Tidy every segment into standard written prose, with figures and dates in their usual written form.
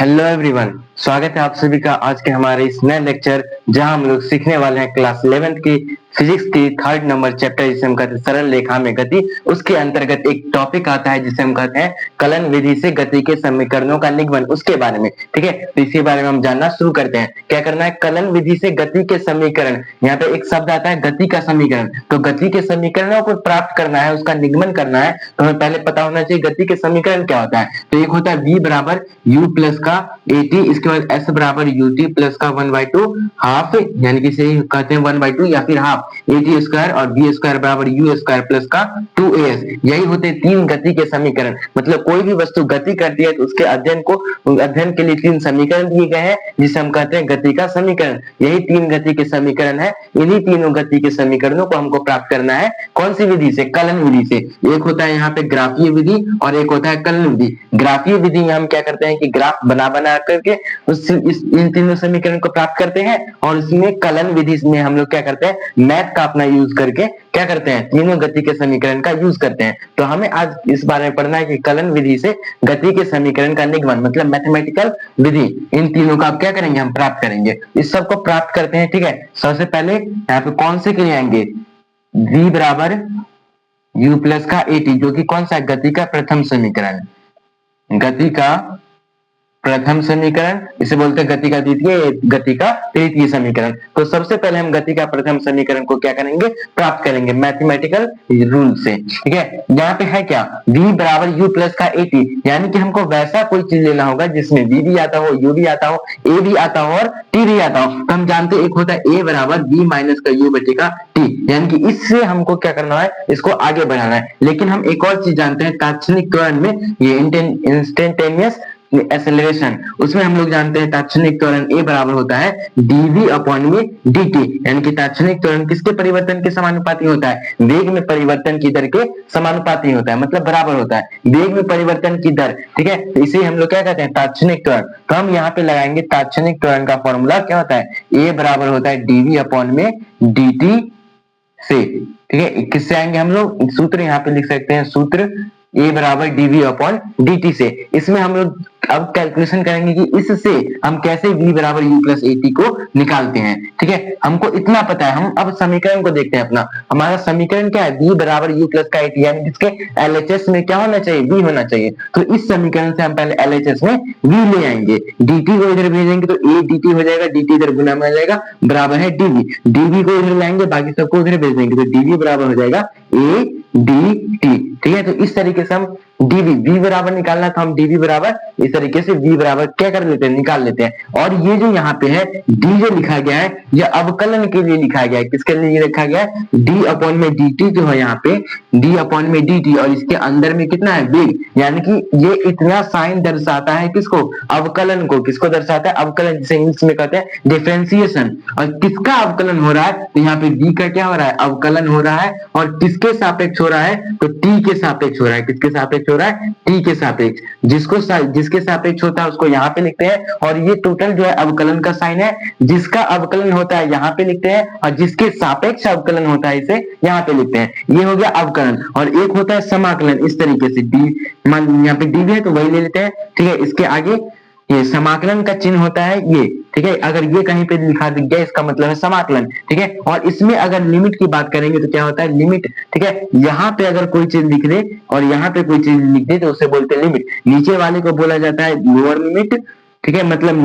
Hello everyone, स्वागत है आप सभी का आज के हमारे इस नए लेक्चर जहां हम लोग सीखने वाले हैं क्लास 11th की फिजिक्स की थर्ड नंबर चैप्टर जिसे हम कहते हैं सरल रेखा में गति। उसके अंतर्गत एक टॉपिक आता है जिसे हम कहते हैं कलन विधि से गति के समीकरणों का निगमन, उसके बारे में। ठीक है, तो इसी बारे में हम जानना शुरू करते हैं। क्या करना है? कलन विधि से गति के समीकरण। यहाँ पे एक शब्द आता है गति का समीकरण, तो गति के समीकरणों को प्राप्त करना है, उसका निगमन करना है। तो हमें पहले पता होना चाहिए गति के समीकरण क्या होता है। तो एक होता है v बराबर u प्लस का at, इसके बाद s बराबर ut प्लस का 1/2 हाफ, यानी कि इसे कहते हैं 1/2 या फिर हाफ at स्क्वायर, और b स्क्वायर बराबर u स्क्वायर प्लस का 2as। यही होते तीन गति के समीकरण। मतलब कोई भी वस्तु गति करती है तो उसके अध्ययन के लिए तीन समीकरण दिए गए हैं जिसे हम कहते हैं गति का समीकरण। यही तीन गति के समीकरण है। इन्हीं तीनों गति के समीकरणों को हमको प्राप्त करना है कौन सी विधि से? कलन विधि से। एक होता है यहाँ पे ग्राफीय विधि और एक होता है कलन विधि। ग्राफीय विधि में हम क्या करते हैं कि ग्राफ बना करके इन तीनों समीकरण को प्राप्त करते हैं, और इसमें कलन विधि में हम लोग क्या करते हैं, मैथ का अपना यूज करके क्या करते हैं, तीनों गति के समीकरण का यूज करते हैं। तो हमें आज इस बारे में पढ़ना है कि कलन विधि से गति के समीकरण का निगमन, मतलब मैथमेटिकल विधि, इन तीनों का आप क्या करेंगे, हम प्राप्त करेंगे। इस सब को प्राप्त करते हैं। ठीक है, सबसे पहले यहाँ पे कौन से के लिए आएंगे? v बराबर u प्लस का at, जो कि कौन सा है? गति का प्रथम समीकरण। गति का प्रथम समीकरण इसे बोलते हैं गति का द्वितीय, गति का तृतीय समीकरण। तो सबसे पहले हम गति का प्रथम समीकरण को क्या करेंगे, प्राप्त करेंगे मैथमेटिकल रूल से। ठीक है, यहाँ पे है क्या, v बराबर u प्लस का at, यानी कि हमको वैसा कोई चीज लेना होगा जिसमें v भी आता हो, u भी आता हो, a भी आता हो और t भी आता हो। तो हम जानते हैं एक होता है a बराबर v माइनस का u बटे का t, यानी कि इससे हमको क्या करना है, इसको आगे बढ़ाना है। लेकिन हम एक और चीज जानते हैं तात्क्षणिक त्वरण में, ये इंस्टेंटेनियस एक्सेलरेशन, उसमें हम लोग जानते हैं तात्क्षणिक त्वरण a बराबर होता है dv अपॉन में dt, यानी कि तात्क्षणिक त्वरण किसके परिवर्तन के समानुपाती होता है? वेग में परिवर्तन की दर के समानुपाती होता है, मतलब बराबर होता है वेग में परिवर्तन की दर। ठीक है, तो इसे हम लोग क्या कहते हैं, तात्क्षणिक त्वरण। तो हम यहाँ पे लगाएंगे तात्क्षणिक त्वरण का फॉर्मूला क्या होता है, a बराबर होता है dv अपॉन में dt से। ठीक है, किससे आएंगे हम लोग, सूत्र यहाँ पे लिख सकते हैं, सूत्र a बराबर dv अपॉन dt से। इसमें हम लोग अब कैलकुलेशन करेंगे कि इससे हम कैसे v बराबर u प्लस at को निकालते हैं। ठीक है, हमको इतना पता है। हम अब समीकरण को देखते हैं अपना। हमारा समीकरण क्या है, v बराबर u प्लस का at, यानी इसके LHS में क्या होना चाहिए, v होना चाहिए। तो इस समीकरण से हम पहले LHS में v ले आएंगे, dt को इधर भेजेंगे तो a dt हो जाएगा, dt इधर गुना में आ जाएगा, बराबर है dv। dv को इधर लाएंगे, बाकी सबको उधर भेज देंगे, तो dv बराबर हो जाएगा a dt। ठीक है, तो इस तरीके से हम dv v बराबर निकालना, तो हम dv बराबर इस तरीके से v बराबर क्या कर लेते हैं, निकाल लेते हैं। और ये जो यहाँ पे है d जो लिखा गया है, यह अवकलन के लिए लिखा गया है। किसके लिए लिखा गया है? d अपॉन में dt जो है यहाँ पे, d अपॉन में dt, और इसके अंदर में कितना है, वेग, यानी कि ये इतना साइन दर्शाता है किसको, अवकलन को। किसको दर्शाता है? अवकलन, जिसे इंग्लिश में कहते हैं डिफरेंशिएशन। और किसका अवकलन हो रहा है, तो यहाँ पे d का क्या हो रहा है, अवकलन हो रहा है। और किसके सापेक्ष हो रहा है, तो t के सापेक्ष हो रहा है। किसके सापेक्ष हो रहा है, t के सापेक्ष। जिसके सापेक्ष होता है उसको यहाँ पे लिखते हैं, और ये टोटल जो है अवकलन का साइन है। जिसका अवकलन होता है यहाँ पे लिखते हैं, और जिसके सापेक्ष अवकलन होता है इसे यहाँ पे लिखते हैं। ये हो गया अवकलन। और एक होता है समाकलन, इस तरीके से d, मान यहाँ पे dv है तो वही ले लेते हैं। ठीक है, इसके आगे ये समाकलन का चिन्ह होता है ये। ठीक है, अगर ये कहीं पे लिखा दिख गया इसका मतलब है समाकलन। ठीक है, और इसमें अगर लिमिट की बात करेंगे तो क्या होता है, लिमिट। ठीक है, यहाँ पे अगर कोई चीज लिख दे और यहाँ पे कोई चीज लिख दे तो उसे बोलते हैं लिमिट। नीचे वाले को बोला जाता है लोअर लिमिट। ठीक है, मतलब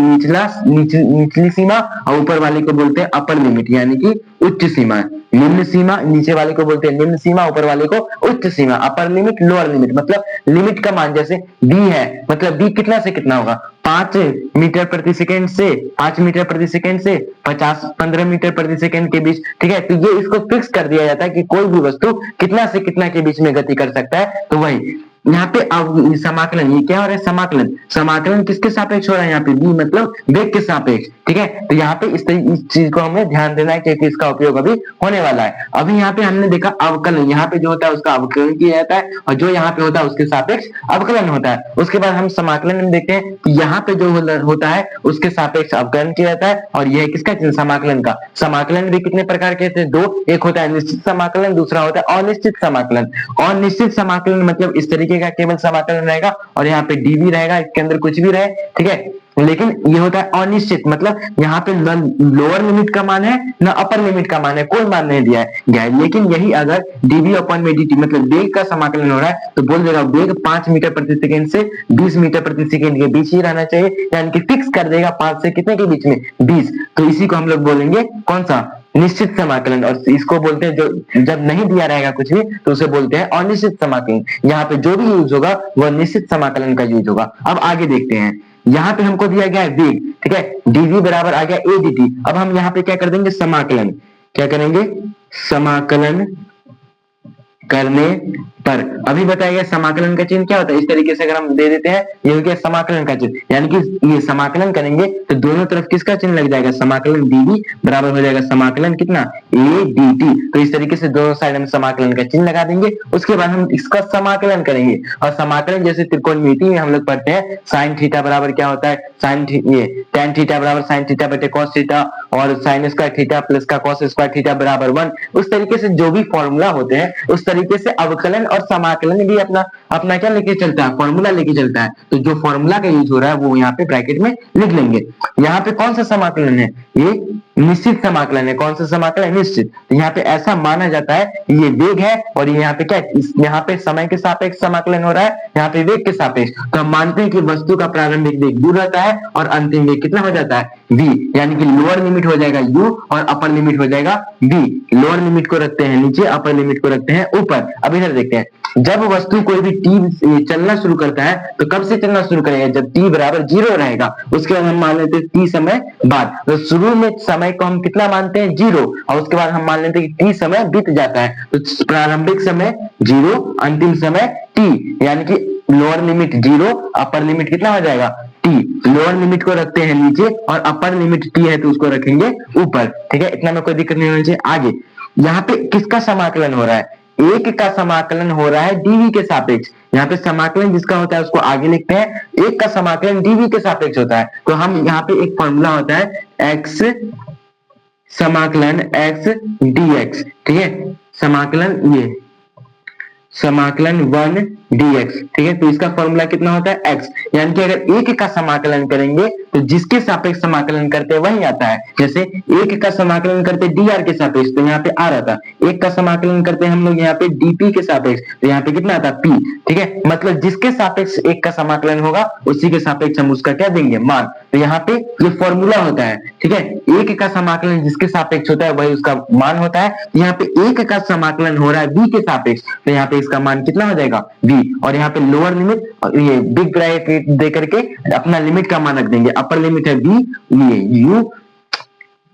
निचली सीमा, और ऊपर वाले को बोलते हैं अपर लिमिट, यानी कि उच्च सीमा। निम्न सीमा, नीचे वाले को बोलते हैं निम्न सीमा, ऊपर वाले को उच्च सीमा। अपर लिमिट, लोअर लिमिट, मतलब लिमिट का मान जैसे v है, मतलब v कितना से कितना होगा, 5 मीटर प्रति सेकेंड से 5 मीटर प्रति सेकेंड से 15 मीटर प्रति सेकेंड के बीच। ठीक है, तो ये इसको फिक्स कर दिया जाता है कि कोई भी वस्तु कितना से कितना के बीच में गति कर सकता है। तो वही यहाँ पे अब समाकलन, ये क्या हो रहा है, समाकलन। समाकलन किसके सापेक्ष हो रहा है, यहाँ पे v मतलब वेग के सापेक्ष। ठीक है, तो यहाँ पे इस चीज को हमें ध्यान देना है क्योंकि इसका उपयोग अभी होने वाला है। अभी यहाँ पे हमने देखा अवकलन, यहाँ पे जो होता है उसका अवकलन किया जाता है, और जो यहाँ पे होता है उसके सापेक्ष अवकलन होता है। उसके बाद हम समाकलन में देखते हैं कि यहाँ पे जो होता है उसके सापेक्ष अवकलन किया जाता है, और यह किसका चिन्ह, समाकलन का। समाकलन भी कितने प्रकार के थे, दो। एक होता है निश्चित समाकलन, दूसरा होता है अनिश्चित समाकलन। अनिश्चित समाकलन मतलब इस तरीके तरीके का केवल समाकलन रहेगा और यहाँ पे डी भी रहेगा, इसके अंदर कुछ भी रहे, ठीक है। लेकिन ये होता है अनिश्चित, मतलब यहाँ पे न लोअर लिमिट का मान है न अपर लिमिट का मान है, कोई मान नहीं दिया है गया है। लेकिन यही अगर डीवी अपॉन में dt मतलब वेग का समाकलन हो रहा है तो बोल देगा वेग 5 मीटर प्रति सेकेंड से 20 मीटर प्रति सेकेंड के बीच ही रहना चाहिए, यानी कि फिक्स कर देगा 5 से कितने के बीच में 20। तो इसी को हम लोग बोलेंगे कौन सा, निश्चित समाकलन। और इसको बोलते हैं, जो जब नहीं दिया रहेगा कुछ भी तो उसे बोलते हैं अनिश्चित समाकलन। यहाँ पे जो भी यूज होगा वह निश्चित समाकलन का यूज होगा। अब आगे देखते हैं, यहाँ पे हमको दिया गया है वेग, ठीक है, dv बराबर आ गया a dt। अब हम यहाँ पे क्या कर देंगे, समाकलन, क्या करेंगे, समाकलन करने पर अभी बताया समाकलन का चिन्ह क्या होता है। इस तरीके से अगर हम दे देते हैं, ये हो गया समाकलन का चिन्ह, यानी कि ये समाकलन करेंगे तो दोनों तरफ किसका चिन्ह लग जाएगा, समाकलन dv बराबर हो जाएगा समाकलन कितना, a dt। तो इस तरीके से दोनों साइड में समाकलन का चिन्ह लगा देंगे। उसके बाद हम इसका समाकलन करेंगे, और समाकलन जैसे त्रिकोणमिति में हम लोग पढ़ते हैं साइन थीटा बराबर क्या होता है, ये tan थीटा बराबर साइन थीटा बटे cos थीटा, और साइन स्क्वायर थीटा प्लस का cos स्क्वायर थीटा बराबर 1। उस तरीके से जो भी फॉर्मूला होते हैं उस तरीके से अवकलन और समाकलन भी अपना अपना क्या लेके चलता है, फॉर्मूला लेके चलता है। तो जो फॉर्मूला का यूज हो रहा है वो यहाँ पे ब्रैकेट में लिख लेंगे। यहाँ पे कौन सा समाकलन है, ये निश्चित समाकलन है। कौन सा समाकलन, निश्चित। तो यहाँ पे ऐसा माना जाता है ये वेग है और यहाँ पे क्या, यहाँ पे समय के सापेक्ष समाकलन हो रहा है, यहाँ पे वेग के सापेक्ष। तो हम मानते हैं कि वस्तु का प्रारंभिक वेग दूर रहता है और अंतिम वेग कितना हो जाता है, v, यानी कि लोअर लिमिट हो जाएगा u और अपर लिमिट हो जाएगा v। लोअर लिमिट को रखते हैं नीचे, अपर लिमिट को रखते हैं ऊपर। अब इधर देखते हैं, जब वस्तु कोई भी t चलना शुरू करता है तो कब से चलना शुरू करेगा, जब t बराबर 0 रहेगा। उसके बाद हम मान लेते हैं t समय बाद। तो शुरू में समय को हम कितना मानते हैं, 0, और उसके बाद हम मान लेते हैं कि t समय बीत जाता है। तो प्रारंभिक समय 0, अंतिम समय t, यानी कि लोअर लिमिट 0, अपर लिमिट कितना हो जाएगा t। लोअर लिमिट को रखते हैं नीचे और अपर लिमिट t है तो उसको रखेंगे ऊपर, ठीक है। इतना में कोई दिक्कत नहीं होनी चाहिए। आगे यहाँ पे किसका समाकलन हो रहा है, एक का समाकलन हो रहा है dv के सापेक्ष। यहाँ पे समाकलन जिसका होता है उसको आगे लिखते हैं, एक का समाकलन dv के सापेक्ष होता है। तो हम यहाँ पे एक फॉर्मूला होता है x समाकलन x dx, ठीक है, समाकलन ये समाकलन 1 dx, ठीक है। तो इसका फॉर्मूला कितना होता है, x, यानी कि अगर एक का समाकलन करेंगे तो जिसके सापेक्ष समाकलन करते हैं वही आता है। जैसे एक का समाकलन करते dr के सापेक्ष तो यहाँ पे r आता, एक का समाकलन करते हैं हम लोग यहाँ पे dp के सापेक्ष तो यहाँ पे कितना आता है, p, ठीक है। मतलब जिसके सापेक्ष एक का समाकलन होगा उसी के सापेक्ष हम उसका क्या देंगे, मान। तो यहाँ पे ये फॉर्मूला होता है, ठीक है। एक का समाकलन जिसके सापेक्ष होता है वही उसका मान होता है। यहाँ पे एक का समाकलन हो रहा है v के सापेक्ष तो यहाँ पे इसका मान कितना हो जाएगा, v। और यहाँ पे लोअर लिमिट ये बिग ब्रैकेट दे करके अपना लिमिट का मान रख देंगे। अपर लिमिट है v, ये u,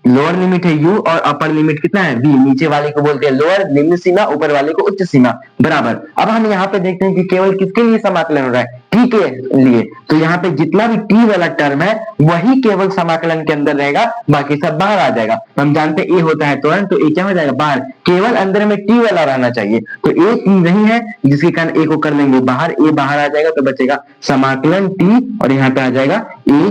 लोअर लिमिट है u और अपर लिमिट कितना है v। नीचे वाले को बोलते हैं लोअर निम्न सीमा, ऊपर वाले को उच्च सीमा, बराबर। अब हम यहाँ पे देखते हैं कि केवल किसके लिए समाकलन हो रहा है, t के लिए। तो यहाँ पे जितना भी t वाला टर्म है वही केवल समाकलन के अंदर रहेगा, बाकी सब बाहर आ जाएगा। हम जानते हैं a होता है त्वरण, तो a क्या हो जाएगा, बाहर। केवल अंदर में t वाला रहना चाहिए। तो a t नहीं है जिसके कारण a को कर लेंगे बाहर, a बाहर आ जाएगा तो बचेगा समाकलन t और यहाँ पे आ जाएगा a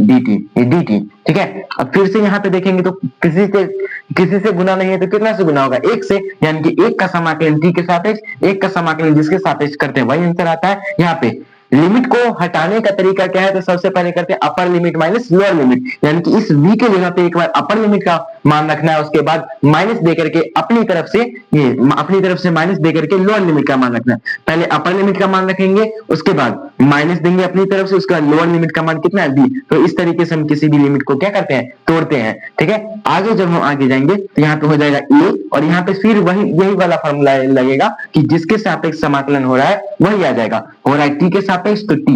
dt, dt, ठीक है। अब फिर से यहाँ पे देखेंगे तो किसी से गुना नहीं है तो कितना से गुना होगा, एक से, यानी कि एक का समाकलन t के सापेक्ष, एक का समाकलन जिसके सापेक्ष करते हैं वही आंसर आता है। यहाँ पे लिमिट को हटाने का तरीका क्या है, तो सबसे पहले करते हैं upper limit minus lower limit, यानी कि इस v के जगह पे एक बार अपर लिमिट का मान रखना है, उसके बाद माइनस दे करके अपनी तरफ से माइनस दे करके लोअर लिमिट का मान रखना है। पहले अपर लिमिट का मान रखेंगे, उसके बाद माइनस देंगे अपनी तरफ से, उसके बाद लोअर लिमिट का मान कितना है v। तो इस तरीके से हम किसी भी लिमिट को क्या करते हैं, तोड़ते हैं, ठीक है। आगे जब हम आगे जाएंगे तो यहाँ पे हो जाएगा a और यहाँ पे फिर वही यही वाला फॉर्मूला लगेगा कि जिसके सापेक्ष समाकलन हो रहा है वही आ जाएगा। हो रहा है t के सापेक्ष तो t,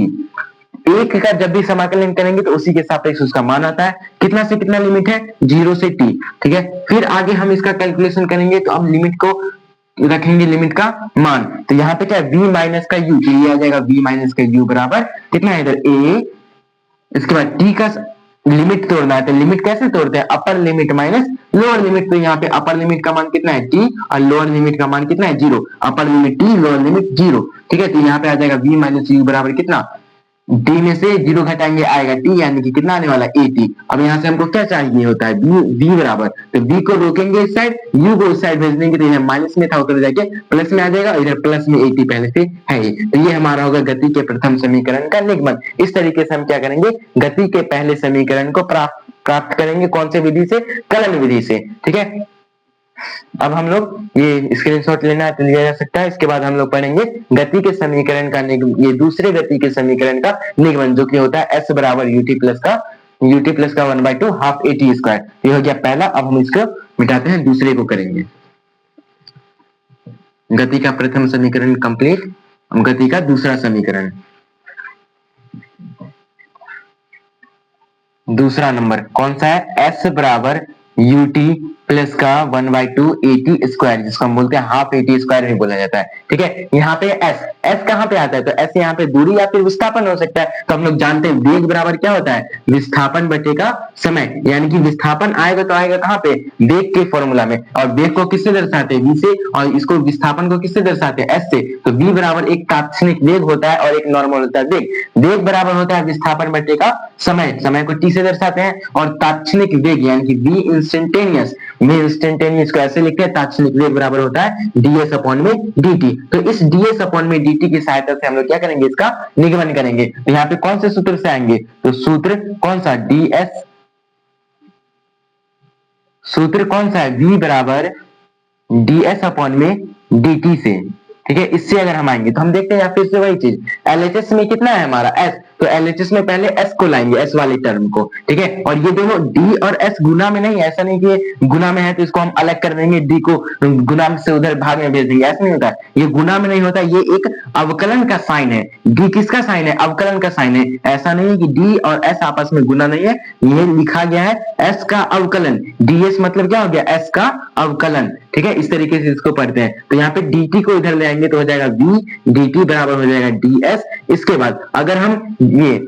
एक का जब भी समाकलन करेंगे तो उसी के सापेक्ष उसका मान आता है। कितना से कितना लिमिट है, 0 से t, ठीक है। फिर आगे हम इसका कैलकुलेशन करेंगे तो हम लिमिट को रखेंगे, लिमिट का मान। तो यहाँ पे क्या है, v माइनस का u, तो ये आ जाएगा v माइनस का u बराबर कितना है इधर a। इसके बाद t का लिमिट तोड़ना है, तो लिमिट कैसे तोड़ते हैं, upper limit minus lower limit. तो यहाँ पे अपर लिमिट का मान कितना है t और लोअर लिमिट का मान कितना है 0। Upper limit t, lower limit 0, ठीक है। तो यहाँ पे आ जाएगा v माइनस u बराबर कितना डी में से 0 घटाएंगे आएगा टी, यानी कि कितना आने वाला 80। अब यहाँ से हमको क्या चाहिए होता है, v बराबर, तो v को रोकेंगे इस साइड, u को उस साइड भेज देंगे, तो इधर माइनस में था उधर जाके प्लस में आ जाएगा, इधर प्लस में 80 पहले से है ही। तो ये हमारा होगा गति के प्रथम समीकरण का निगमन। इस तरीके से हम क्या करेंगे, गति के पहले समीकरण को प्राप्त करेंगे, कौन से विधि से, कलन विधि से। ठीक है, अब हम लोग ये स्क्रीनशॉट लेना है तो लिया जा सकता है। इसके बाद हम लोग पढ़ेंगे गति के समीकरण का ये दूसरे गति के समीकरण का निगमन, जो कि होता है s बराबर ut प्लस का 1/2 हाफ at स्क्वायर। ये हो गया पहला। अब हम इसको मिटाते हैं, दूसरे को करेंगे। गति का प्रथम समीकरण कंप्लीट, गति का दूसरा समीकरण, दूसरा नंबर कौन सा है, s बराबर ut प्लस का 1/2 at स्क्वायर, जिसको हम बोलते हैं हाफ at स्क्वायर भी बोला जाता है। ठीक है, यहाँ पे s कहाँ पे आता है, तो s यहाँ पे दूरी या फिर विस्थापन हो सकता है। तो हम लोग जानते हैं वेग बराबर क्या होता है, विस्थापन बटेगा समय, यानी कि विस्थापन आएगा तो आएगा कहाँ पे, वेग के फॉर्मूला में, और वेग को किससे दर्शाते हैं, v से, और इसको विस्थापन को किससे दर्शाते हैं, s से। तो v बराबर एक तात्क्षणिक वेग होता है और एक नॉर्मल होता है वेग। वेग बराबर होता है विस्थापन बटेगा समय, समय को t से दर्शाते हैं, और तात्क्षणिक वेग यानी कि v इंस्टेंटेनियस, में इंस्टेंटेनियस को ऐसे लिखते हैं, तात्क्षणिक वेग बराबर होता है ds अपॉन में dt। तो इस ds अपॉन में dt की सहायता से हम लोग क्या करेंगे, इसका निगमन करेंगे। तो यहाँ पे कौन से सूत्र से आएंगे, तो सूत्र कौन सा, ds, सूत्र कौन सा है, v बराबर ds अपॉन में dt से। ठीक है, इससे अगर हम आएंगे तो हम देखते हैं फिर से वही चीज, LHS में कितना है हमारा s, तो LHS में पहले s को लाएंगे, s वाले टर्म को। ठीक है, और ये दोनों d और s गुना में नहीं, ऐसा नहीं कि गुना में है तो इसको हम अलग कर देंगे, d को गुना से उधर भाग में भेज देंगे, ऐसा नहीं होता। ये गुना में नहीं होता, ये एक अवकलन का साइन है। d किसका साइन है, अवकलन का साइन है। ऐसा नहीं है कि d और s आपस में गुना नहीं है, ये लिखा गया है s का अवकलन, ds मतलब क्या हो गया, s का अवकलन। ठीक है, इस तरीके से इसको पढ़ते हैं। तो यहाँ पे dt को इधर ले आएंगे तो हो जाएगा v, dt बराबर हो जाएगा ds। इसके बाद अगर हम ये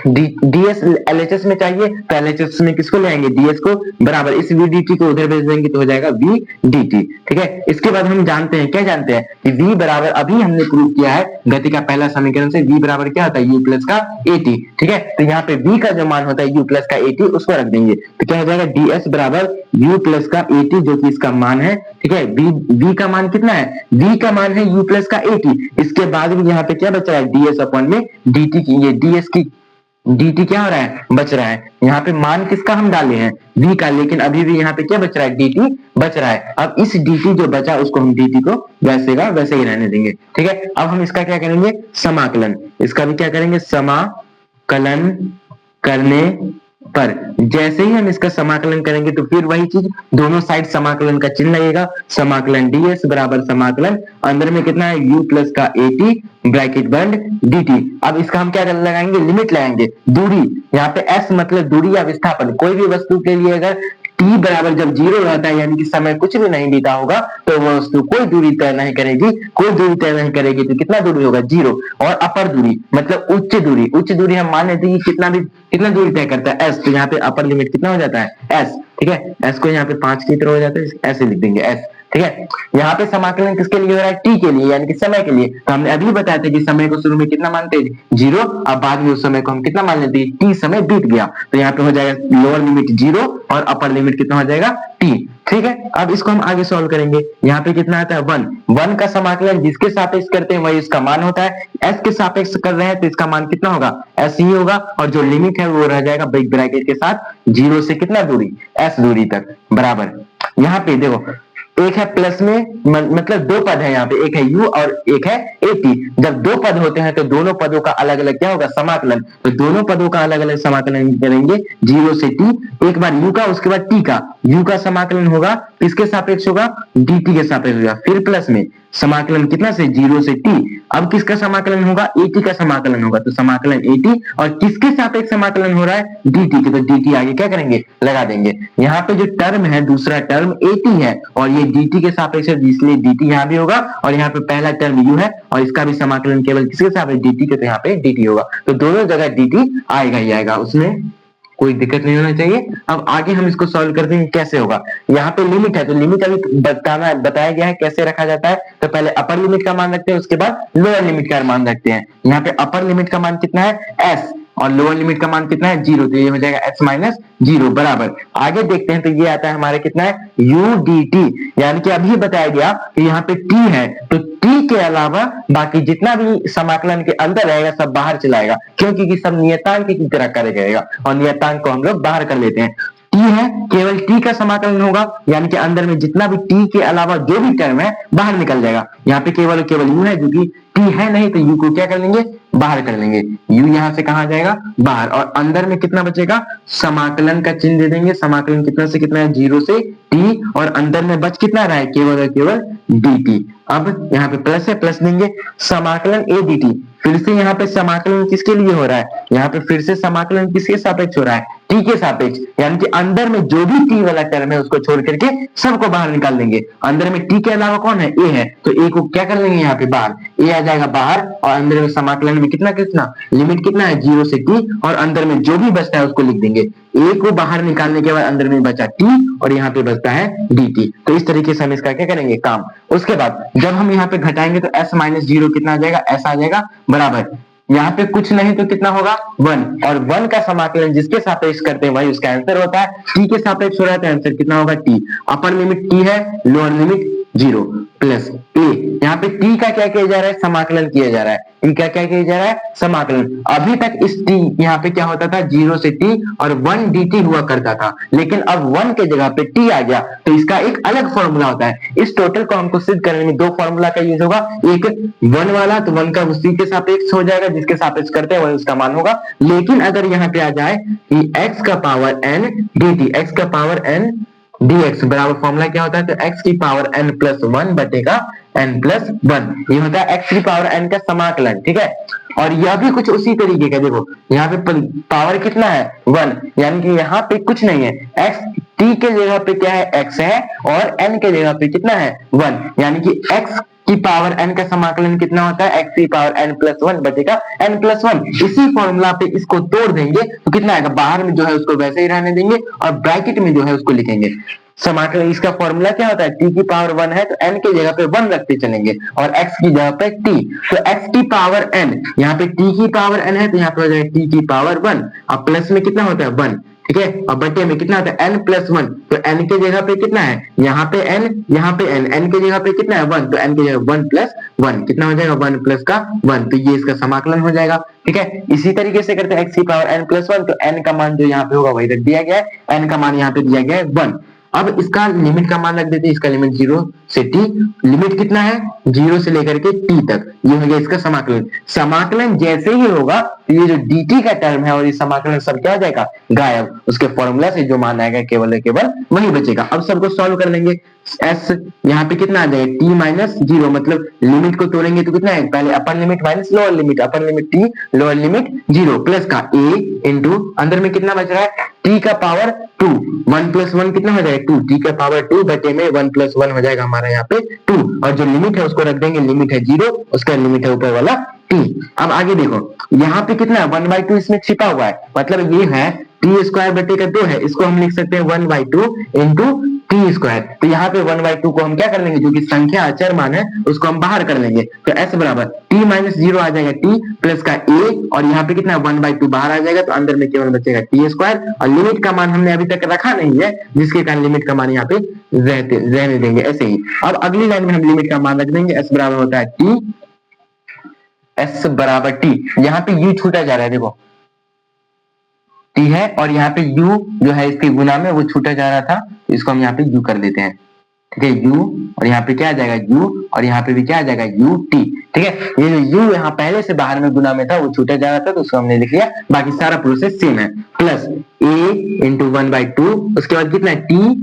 ds LHS में चाहिए तो LHS में किसको ले आएंगे, ds को, बराबर इस v dt को उधर भेज देंगे तो हो जाएगा v dt। ठीक है, इसके बाद हम जानते हैं, क्या जानते हैं कि v बराबर, अभी हमने प्रूव किया है गति का पहला समीकरण से, v बराबर क्या होता है, u प्लस का at। ठीक है, तो यहाँ पे v का जो मान होता है u प्लस का at, उसको रख देंगे तो क्या हो जाएगा, ds बराबर u प्लस का at, जो कि इसका मान है। ठीक है, v का मान कितना है, v का मान है u प्लस का at। इसके बाद भी यहाँ पे क्या बच रहा है, ds अपॉन में dt की, ये ds की dt क्या हो रहा है, बच रहा है। यहाँ पे मान किसका हम डाले हैं, v का, लेकिन अभी भी यहाँ पे क्या बच रहा है, dt बच रहा है। अब इस dt जो बचा उसको हम dt को वैसे का वैसे ही रहने देंगे। ठीक है, अब हम इसका क्या करेंगे, समाकलन, इसका भी क्या करेंगे, समाकलन करने पर जैसे ही हम इसका समाकलन करेंगे तो फिर वही चीज, दोनों साइड समाकलन का चिन्ह लगेगा, समाकलन ds बराबर समाकलन, अंदर में कितना है, u प्लस का at ब्रैकेट बंद dt। अब इसका हम क्या लगाएंगे, लिमिट लगाएंगे, दूरी, यहाँ पे s मतलब दूरी या विस्थापन। कोई भी वस्तु के लिए अगर t बराबर जब 0 रहता है, यानी कि समय कुछ भी नहीं बीता होगा, तो वह वस्तु कोई दूरी तय नहीं करेगी, कोई दूरी तय नहीं करेगी, तो कितना दूरी होगा, 0। और अपर दूरी मतलब उच्च दूरी, उच्च दूरी हम मान लेते हैं कितना दूरी तय करता है, s, तो यहाँ पे अपर लिमिट कितना हो जाता है, s। ठीक है, s को यहाँ पे 5 की तरह हो जाता है, ऐसे लिख देंगे s। ठीक है, यहाँ पे समाकलन किसके लिए हो रहा है, t के लिए, यानी कि समय के लिए। तो हमने अभी बताया था कि समय को शुरू में कितना मानते हैं, 0, अब बाद में उस समय को हम कितना मान लेते हैं, t समय बीत गया, तो यहाँ पे हो जाएगा लोअर लिमिट 0 और अपर लिमिट कितना हो जाएगा, t। ठीक है, अब इसको हम आगे सॉल्व करेंगे। यहाँ पे कितना आता है, 1 का समाकलन जिसके सापेक्ष करते हैं वही इसका मान होता है, s के सापेक्ष कर रहे हैं तो इसका मान कितना होगा, s ही होगा, और जो लिमिट है वो रह जाएगा बिग ब्रैकेट के साथ 0 से कितना दूरी, s दूरी तक, बराबर। यहाँ पे देखो एक है प्लस में, मतलब दो पद है यहाँ पे, एक है u और एक है at। जब दो पद होते हैं तो दोनों पदों का अलग अलग क्या होगा, समाकलन। तो दोनों पदों का अलग अलग समाकलन करेंगे 0 से t, एक बार u का, उसके बाद t का, u का समाकलन होगा किसके सापेक्ष होगा, dt के सापेक्ष होगा, फिर प्लस में समाकलन कितना से, 0 से t। अब किसका समाकलन होगा, at का समाकलन होगा, तो समाकलन at, और किसके सापेक्ष समाकलन हो रहा है, dt के, तो dt आगे क्या करेंगे, लगा देंगे। यहाँ पे जो टर्म है, दूसरा टर्म at है और ये dt के सापेक्ष है, इसलिए dt यहाँ भी होगा, और यहाँ पे पहला टर्म u है और इसका भी समाकलन केवल किसके सापेक्ष, dt के, तो यहाँ पे dt होगा। तो दोनों जगह dt आएगा ही आएगा उसमें। कोई दिक्कत नहीं होना चाहिए। अब आगे हम इसको सॉल्व कर देंगे, कैसे होगा। यहाँ पे लिमिट है तो लिमिट अभी बताया गया है कैसे रखा जाता है। तो पहले अपर लिमिट का मान रखते हैं, उसके बाद लोअर लिमिट का मान रखते हैं। यहाँ पे अपर लिमिट का मान कितना है s और लोअर लिमिट का मान कितना है 0, तो ये हो जाएगा x माइनस 0 बराबर। आगे देखते हैं तो ये आता है हमारे कितना है u dt, यानी कि अभी बताया गया कि यहाँ पे t है तो t के अलावा बाकी जितना भी समाकलन के अंदर रहेगा सब बाहर चलाएगा, क्योंकि सब नियतांक की तरह करेगा और नियतांक को हम लोग बाहर कर लेते हैं। t है केवल t का समाकलन होगा, यानी कि अंदर में जितना भी t के अलावा जो भी टर्म है बाहर निकल जाएगा। यहाँ पे केवल u है, जो कि t है नहीं तो u को क्या कर लेंगे बाहर कर लेंगे। u यहाँ से कहा जाएगा बाहर, और अंदर में कितना बचेगा समाकलन का चिन्ह दे देंगे। समाकलन कितना से कितना है 0 से t, और अंदर में बच कितना रहा है केवल और केवल dt। अब यहाँ पे प्लस है, प्लस देंगे समाकलन a dt। फिर से यहाँ पे समाकलन किसके लिए हो रहा है, यहाँ पे फिर से समाकलन किसके सापेक्ष हो रहा है t के सापेक्ष, यानी कि अंदर में जो भी t वाला टर्म है उसको छोड़ करके सबको बाहर निकाल देंगे। अंदर में t के अलावा कौन है a है, तो a को क्या कर लेंगे यहाँ पे बाहर, a आ जाएगा बाहर, और अंदर में समाकलन में कितना कितना लिमिट कितना है 0 से t, और अंदर में जो भी बचता है उसको लिख देंगे। a को बाहर निकालने के बाद अंदर में बचा t और यहाँ पे बचता है dt। तो इस तरीके से हम इसका क्या करेंगे काम। उसके बाद जब हम यहाँ पे घटाएंगे तो s माइनस 0 कितना आ जाएगा, s आ जाएगा बराबर, यहाँ पे कुछ नहीं तो कितना होगा 1, और 1 का समाकलन जिसके सापेक्ष करते हैं वही उसका आंसर होता है। t के सापेक्ष हो रहा है तो आंसर कितना होगा t। अपर लिमिट t है, लोअर लिमिट 0 प्लस a। यहाँ पे t का क्या किया जा रहा है समाकलन किया जा रहा है, t का क्या किया जा रहा है समाकलन। अभी तक इस t यहाँ पे क्या होता था 0 से t और 1 dt हुआ करता था, लेकिन अब 1 के जगह पे t आ गया तो इसका एक अलग फॉर्मूला होता है। इस टोटल को हमको सिद्ध करने में दो फॉर्मूला का यूज होगा, एक 1 वाला तो 1 का उसी के सापेक्ष हो जाएगा, जिसके सापेक्ष करते हैं वही उसका मान होगा। लेकिन अगर यहाँ पे आ जाए कि x का पावर n dt, x का पावर n dx बराबर फॉर्मूला क्या होता है, तो x की power n plus 1 बटेगा n plus 1, ये होता है x की पावर n का समाकलन। ठीक है, और यह भी कुछ उसी तरीके का, देखो यहाँ पे पावर कितना है 1, यानी कि यहाँ पे कुछ नहीं है, x t के जगह पे क्या है x है, और n के जगह पे कितना है 1, यानी कि x की पावर n का समाकलन कितना होता है x की पावर n प्लस 1 बचेगा n प्लस 1। इसी फॉर्मूला पे इसको तोड़ देंगे तो कितना आएगा, बाहर में जो है उसको वैसे ही रहने देंगे और ब्रैकेट में जो है उसको लिखेंगे। समाकलन इसका फॉर्मूला क्या होता है, t की पावर 1 है तो n के जगह पे 1 रखते चलेंगे और x की जगह पे t, तो x की पावर n, यहाँ पे t की पावर n है तो यहाँ पे हो जाएगा t की पावर 1, और प्लस में कितना होता है 1। ठीक है, और बटे में कितना होता है n प्लस 1, तो n के जगह पे कितना है यहाँ पे n, यहाँ पे n के जगह पे कितना है 1, तो n की जगह 1 प्लस 1 कितना हो जाएगा 1 प्लस का 1, तो ये इसका समाकलन हो जाएगा। ठीक है, इसी तरीके से करते हैं x की पावर n प्लस 1, तो n का मान जो यहाँ पे होगा वही रख दिया गया है, n का मान यहाँ पे दिया गया है 1। अब इसका लिमिट का मान रख देते हैं, इसका लिमिट 0 से t, लिमिट कितना है 0 से लेकर के t तक, ये हो गया इसका समाकलन। समाकलन जैसे ही होगा तो ये जो dt का टर्म है और ये समाकलन सब क्या हो जाएगा गायब, उसके फॉर्मूला से जो मान आएगा केवल केवल वही बचेगा। अब सबको सॉल्व कर लेंगे, s यहाँ पे कितना आ जाएगा t माइनस 0, मतलब लिमिट को तोड़ेंगे तो कितना है, पहले upper limit minus lower limit, upper limit t lower limit 0 plus का a इंटू अंदर में कितना बच रहा है t का पावर 2, 1 प्लस 1 कितना हो जाएगा 2, t का पावर 2 बटे में 1 प्लस 1 हो जाएगा हमारा यहाँ पे 2, और जो लिमिट है उसको रख देंगे, लिमिट है 0, उसका लिमिट है ऊपर वाला t। अब आगे देखो यहाँ पे कितना है 1/2 इसमें छिपा हुआ है, मतलब ये है t स्क्वायर बटे का 2 है, इसको हम लिख सकते हैं 1/2 इंटू टी स्क्वायर। तो यहाँ पे 1/2 को हम क्या कर लेंगे, जो कि संख्या अचर मान है उसको हम बाहर कर लेंगे, तो s बराबर t माइनस 0 आ जाएगा t प्लस का a, और यहाँ पे कितना 1/2 बाहर आ जाएगा, तो अंदर में केवल बचेगा t स्क्वायर, और लिमिट का मान हमने अभी तक रखा नहीं है जिसके कारण लिमिट का मान यहाँ पे रहने देंगे ऐसे ही। अब अगली लाइन में हम लिमिट का मान रख देंगे, s बराबर होता है t, s बराबर t, यहाँ पे u छूटा जा रहा है, देखो t है और यहाँ पे u जो है इसके गुना में वो छूटा जा रहा था, इसको हम यहाँ पे u कर देते हैं। ठीक है, u और यहाँ पे क्या आ जाएगा u, और यहाँ पे भी क्या आ जाएगा ut। ठीक है, ये जो u यहाँ पहले से बाहर में गुना में था वो छूटा जा रहा था तो उसको हमने लिख लिया, बाकी सारा प्रोसेस सेम है। प्लस a इंटू 1/2, उसके बाद कितना है t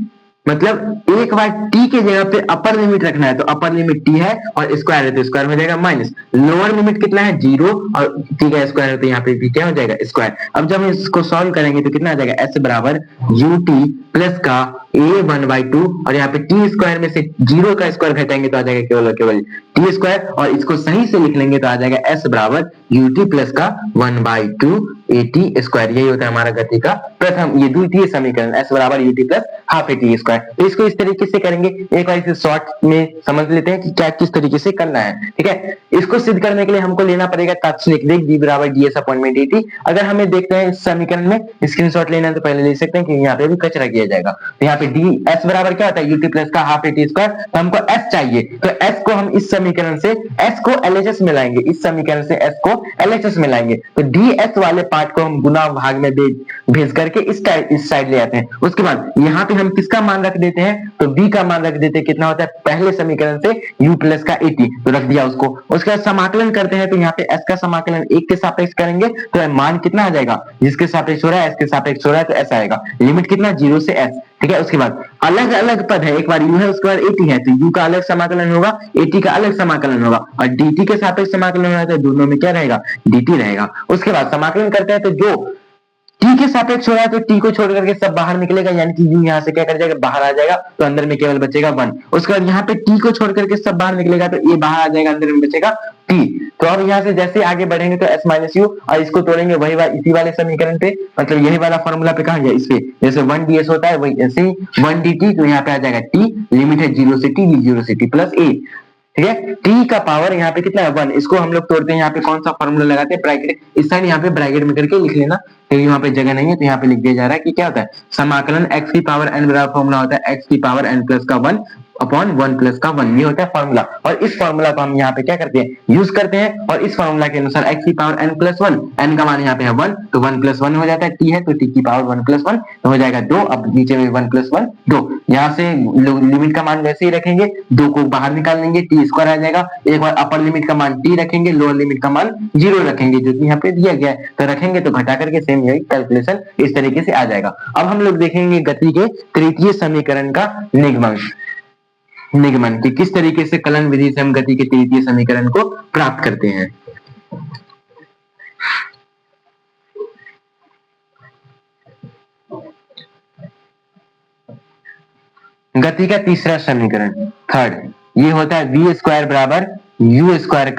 मतलब एक बार t के जगह पे अपर लिमिट रखना है तो अपर लिमिट t है और स्क्वायर है तो स्क्वायर हो जाएगा माइनस, लोअर लिमिट कितना है 0 और t का स्क्वायर है तो यहाँ पे भी क्या हो जाएगा स्क्वायर। अब जब हम इसको सॉल्व करेंगे तो कितना आ जाएगा s बराबर ut प्लस का a1/2 और यहाँ पे t स्क्वायर में से 0 का स्क्वायर घटाएंगे तो आ जाएगा केवल और केवल t स्क्वायर और इसको सही से लिख लेंगे तो आ जाएगा s बराबर ut प्लस का 1/2 at स्क्वायर। यही होता है हमारा गति का प्रथम ये द्वितीय समीकरण s बराबर ut plus half at square. तो इसको इस तरीके से करेंगे, एक बार इसे शॉर्ट में समझ लेते हैं कि क्या किस तरीके से करना है। ठीक है, इसको सिद्ध करने के लिए हमको लेना पड़ेगा तात्क्षणिक वेग v बराबर ds अपॉन में dt। अगर हमें देखते हैं इस समीकरण में स्क्रीनशॉट लेना है तो पहले ले सकते हैं कि यहाँ पे भी कचरा किया जाएगा। तो यहाँ पे ds बराबर क्या होता है ut प्लस का हाफ at स्क्वायर, तो हमको s चाहिए तो s को हम इस समीकरण से s को LHS में लाएंगे, इस समीकरण से s को LHS में लाएंगे तो ds वाले पार्ट को हम गुना भाग में भेज करके इस साइड ले आते हैं। उसके बाद यहाँ पे हम किसका मान रख देते हैं तो v का मान रख देते हैं, कितना होता है पहले समीकरण से u प्लस का at तो रख दिया उसको। उसके बाद समाकलन करते हैं तो यहाँ पे s का समाकलन 1 के सापेक्ष करेंगे तो मान कितना आ जाएगा, जिसके सापेक्ष हो रहा है s के सापेक्ष हो रहा है तो ऐसा आएगा, लिमिट कितना 0 से s। ठीक है, उसके बाद अलग अलग पद है, एक बार u है उसके बाद at है तो u का अलग समाकलन होगा at का अलग समाकलन होगा और dt के सापेक्ष समाकलन होगा तो दोनों में क्या रहेगा dt रहेगा। उसके बाद समाकलन करते हैं तो जो t के सापेक्ष हो रहा है तो t को छोड़ करके सब बाहर निकलेगा, यानी कि u यहाँ से क्या कर जाएगा बाहर आ जाएगा तो अंदर में केवल बचेगा 1। उसके बाद यहाँ पे t को छोड़ करके सब बाहर निकलेगा तो a बाहर आ जाएगा, अंदर में बचेगा t। तो अब यहाँ से जैसे आगे बढ़ेंगे तो s माइनस u और इसको तोड़ेंगे वही इसी वाले समीकरण पे, मतलब यही वाला फॉर्मूला पे कहा गया इस पे, जैसे 1 ds होता है वही ऐसे ही 1 dt तो यहाँ पे आ जाएगा t, लिमिट है 0 से t, 0 से t प्लस a। ठीक है, t का पावर यहाँ पे कितना है 1, इसको हम लोग तोड़ते हैं, यहाँ पे कौन सा फॉर्मूला लगाते हैं ब्रैकेट, इस साइड यहाँ पे ब्रैकेट में करके लिख लेना क्योंकि यहाँ पे जगह नहीं है तो यहाँ पे लिख दिया जा रहा है कि क्या होता है समाकलन x की पावर n बराबर फॉर्मूला होता है x की पावर n प्लस का 1 अपॉन 1 प्लस का 1, ये होता है फॉर्मूला। और इस फॉर्मूला को हम यहाँ पे क्या करते हैं यूज करते हैं और इस फॉर्मूला के अनुसार x की पावर n प्लस 1, n का मान यहाँ पे है 1 तो 1 प्लस 1 हो जाता है, t है तो t की पावर 1 प्लस 1 तो हो जाएगा 2। अब नीचे में 1 प्लस 1 2, यहाँ से लिमिट का मान वैसे ही रखेंगे, 2 को बाहर निकाल लेंगे t स्क्वायर आ जाएगा। एक बार अपर लिमिट का मान t रखेंगे, लोअर लिमिट का मान 0 रखेंगे जो कि यहाँ पे दिया गया है, तो रखेंगे तो घटा करके सेम यही कैलकुलेशन इस तरीके से आ जाएगा। अब हम लोग देखेंगे गति के तृतीय समीकरण का निगमन कि किस तरीके से कलन विधि से हम गति के तृतीय समीकरण को प्राप्त करते हैं। गति का तीसरा समीकरण थर्ड, ये होता है v स्क्वायर बराबर u स्क्वायर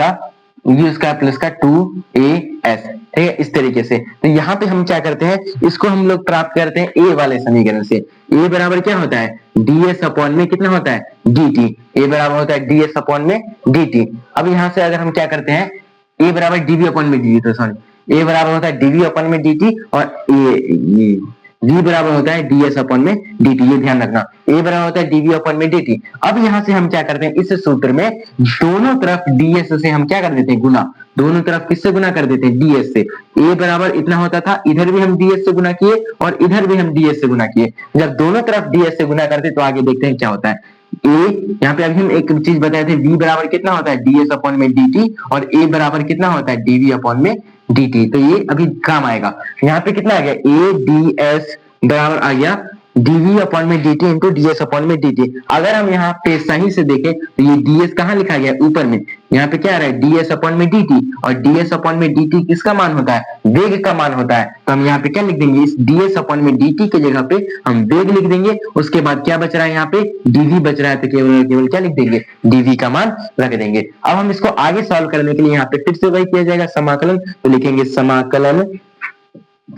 प्लस का 2as। ठीक है, इस तरीके से। तो यहाँ पे हम क्या करते हैं, इसको हम लोग प्राप्त करते हैं a वाले समीकरण से। a बराबर क्या होता है ds अपॉन में कितना होता है dt, a बराबर होता है ds अपॉन में dt। अब यहाँ से अगर हम क्या करते हैं a बराबर dv अपॉन में dt, तो सॉरी a बराबर होता है dv अपॉन में dt और v बराबर होता है ds अपॉन में dt, ये ध्यान रखना, a बराबर होता है dv अपॉन में dt। अब यहाँ से हम क्या करते हैं इस सूत्र में दोनों तरफ ds से हम क्या कर देते हैं गुना, दोनों तरफ किससे गुना कर देते हैं ds से। a बराबर इतना होता था, इधर भी हम ds से गुना किए और इधर भी हम ds से गुना किए, जब दोनों तरफ ds से गुना करते तो आगे देखते हैं क्या होता है। a यहाँ पे अभी हम एक चीज बताए थे, v बराबर कितना होता है ds अपॉन में dt और a बराबर कितना होता है dv अपॉन में dt, तो ये अभी काम आएगा। यहाँ पे कितना आ गया a ds बराबर आ गया dv अपॉन में dt इंटू ds अपॉन में dt। अगर हम यहाँ पे सही से देखें तो ये ds कहाँ लिखा गया ऊपर में, यहाँ पे क्या आ रहा है ds अपॉन में dt और ds अपॉन में dt किसका मान होता है वेग का मान होता है, तो हम यहाँ पे क्या लिख देंगे इस ds अपॉन में dt के जगह पे हम वेग लिख देंगे। उसके बाद क्या बच रहा है यहाँ पे dv बच रहा है तो केवल क्या लिख देंगे dv का मान रख देंगे। अब हम इसको आगे सॉल्व करने के लिए यहाँ पे फिर से वही किया जाएगा समाकलन, तो लिखेंगे समाकलन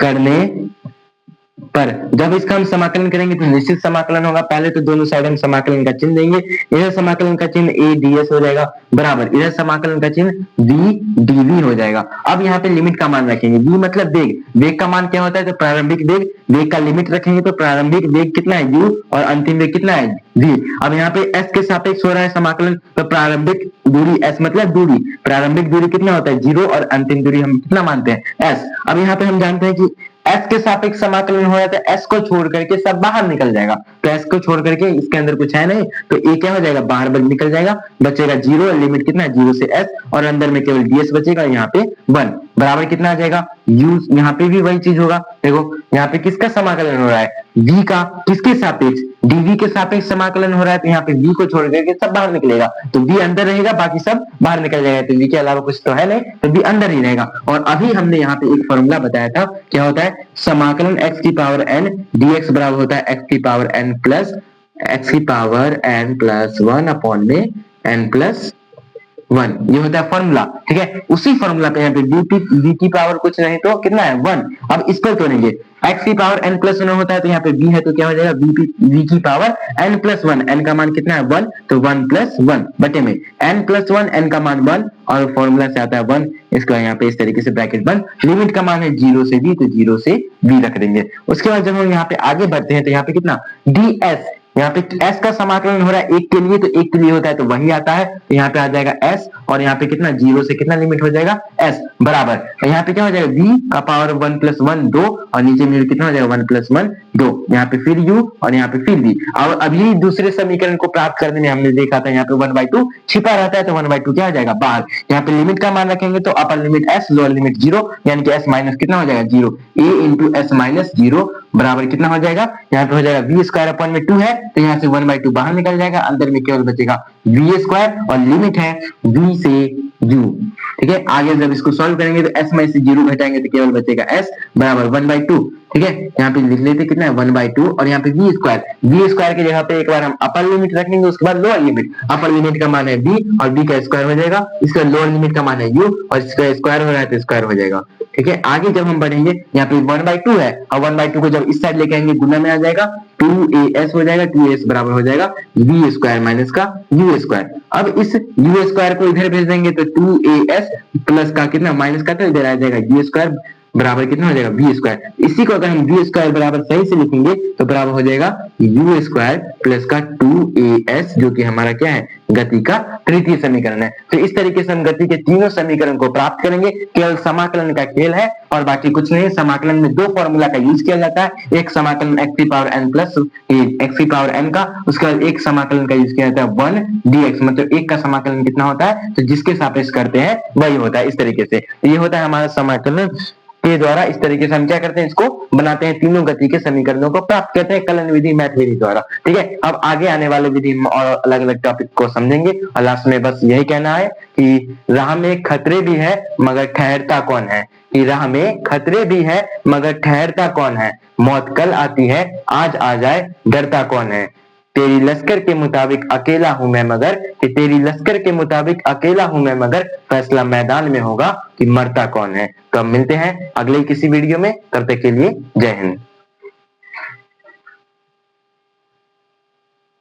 करने पर जब इसका हम समाकलन करेंगे तो निश्चित समाकलन होगा, पहले तो दोनों साइड हम समाकलन का चिन्ह देंगे, इधर समाकलन का चिन्ह a ds हो जाएगा बराबर इधर समाकलन का चिन्ह v dv हो जाएगा। अब यहाँ पे लिमिट का मान रखेंगे, v मतलब वेग, वेग का मान क्या होता है तो प्रारंभिक वेग, वेग का लिमिट रखेंगे तो प्रारंभिक वेग कितना है u और अंतिम वेग कितना है v। अब यहाँ पे s के सापेक्ष हो रहा है समाकलन तो प्रारंभिक दूरी s मतलब दूरी, प्रारंभिक दूरी कितना होता है 0 और अंतिम दूरी हम कितना मानते हैं s। अब यहाँ पे हम जानते हैं कि s के सापेक्ष समाकलन हो जाता है, s को छोड़ करके सब बाहर निकल जाएगा, तो s को छोड़ करके इसके अंदर कुछ है नहीं तो a क्या हो जाएगा बाहर निकल जाएगा, बचेगा 0, लिमिट कितना है 0 से s और अंदर में केवल ds बचेगा यहाँ पे 1। बराबर कितना आ जाएगा u, यहाँ पे भी वही चीज होगा। देखो यहाँ पे किसका समाकलन हो रहा है, v का, किसके सापेक्ष, dv के सापेक्ष समाकलन हो रहा है, तो यहाँ पे v को छोड़ करके सब बाहर निकलेगा, तो v अंदर रहेगा, बाकी सब बाहर निकल जाएगा, तो v के अलावा कुछ तो है नहीं, तो v अंदर ही रहेगा। और अभी हमने यहाँ पे एक फॉर्मूला बताया था, क्या होता है, समाकलन x की पावर n dx बराबर होता है x की पावर n प्लस 1 अपॉन में n प्लस 1, ये होता है फॉर्मूला। ठीक है, उसी फॉर्मूला पे यहाँ पे v की पावर कुछ नहीं तो कितना है 1। अब इस पर तोड़ेंगे, x की पावर n प्लस 1 होता है, तो यहाँ पे v है तो क्या हो जाएगा v की पावर n प्लस 1, n का मान कितना है 1, तो 1 प्लस 1 बटे में n प्लस 1, n का मान 1 और फॉर्मूला से आता है 1, इसका यहाँ पे इस तरीके से ब्रैकेट बंद, लिमिट का मान है 0 से v, तो 0 से v रख देंगे। उसके बाद जब हम यहाँ पे आगे बढ़ते हैं तो यहाँ पे कितना ds, यहाँ पे s का समाकलन हो रहा है एक के लिए, तो एक के लिए होता है तो वही आता है, तो यहाँ पे आ जाएगा s और यहाँ पे कितना 0 से कितना लिमिट हो जाएगा s बराबर, तो यहाँ पे क्या हो जाएगा v का पावर 1 प्लस 1 2 और नीचे में कितना हो जाएगा 1 प्लस 1 2, यहाँ पे फिर u और यहाँ पे फिर v। और अभी दूसरे समीकरण को प्राप्त करने में हमने देखा था यहाँ पे 1/2 छिपा रहता है, तो 1/2 क्या हो जाएगा बाहर। यहाँ पे लिमिट का मान रखेंगे तो upper limit s, lower limit 0, यानी कि s माइनस कितना हो जाएगा 0, a इंटू s माइनस 0 बराबर कितना हो जाएगा, यहाँ पे हो जाएगा v स्क्वायर अपॉन में 2 है, तो यहाँ से 1/2 बाहर निकल जाएगा, अंदर में केवल बचेगा v स्क्वायर और लिमिट है v से u। ठीक है, आगे जब इसको सॉल्व करेंगे तो s में से 0 घटाएंगे तो केवल बचेगा s बराबर 1/2। ठीक है, यहाँ पे लिख लेते कितना है 1/2 और यहाँ पे v स्क्वायर की जगह पे एक बार हम अपर लिमिट रखेंगे, उसके बाद लोअर लिमिट। अपर लिमिट का मान है v और v का स्क्वायर हो जाएगा, इसका लोअर लिमिट का मान है u और इसका स्क्वायर हो रहा है तो स्क्वायर हो जाएगा। ठीक है, आगे जब हम बढ़ेंगे यहाँ पे 1/2 है और 1/2 को जब इस साइड लेके आएंगे गुना में आ जाएगा 2as हो जाएगा, 2as बराबर हो जाएगा v स्क्वायर माइनस का u स्क्वायर। अब इस u स्क्वायर को इधर भेज देंगे तो 2as प्लस का कितना माइनस का, तो इधर आ जाएगा u स्क्वायर बराबर कितना हो जाएगा v स्क्वायर। इसी को अगर हम v स्क्वायर बराबर सही से लिखेंगे तो बराबर हो जाएगा u स्क्वायर प्लस का 2as, जो कि हमारा क्या है गति का तृतीय समीकरण है। तो इस तरीके से हम गति के तीनों समीकरण को प्राप्त करेंगे, केवल समाकलन का खेल है और बाकी कुछ नहीं। समाकलन में दो फॉर्मूला का यूज किया जाता है, एक समाकलन x की पावर n प्लस x की पावर n का, उसके बाद एक समाकलन का यूज किया जाता है 1 dx, मतलब एक का समाकलन कितना होता है तो जिसके सापेक्ष करते हैं वही होता है। इस तरीके से ये होता है हमारा समाकलन के द्वारा। इस तरीके से हम क्या करते हैं, इसको बनाते हैं, तीनों गति के समीकरणों को प्राप्त करते हैं कलन विधि, मैथ विधि द्वारा। ठीक है, अब आगे आने वाले विधि और अलग अलग टॉपिक को समझेंगे और लास्ट में बस यही कहना है कि राह में खतरे भी है मगर ठहरता कौन है, कि राह में खतरे भी है मगर ठहरता कौन है, मौत कल आती है आज आ जाए डरता कौन है, तेरी लश्कर के मुताबिक अकेला हूं मैं मगर, कि तेरी लश्कर के मुताबिक अकेला हूं मैं मगर, फैसला मैदान में होगा कि मरता कौन है। तो अब मिलते हैं अगले किसी वीडियो में, तब तक के लिए जय हिंद।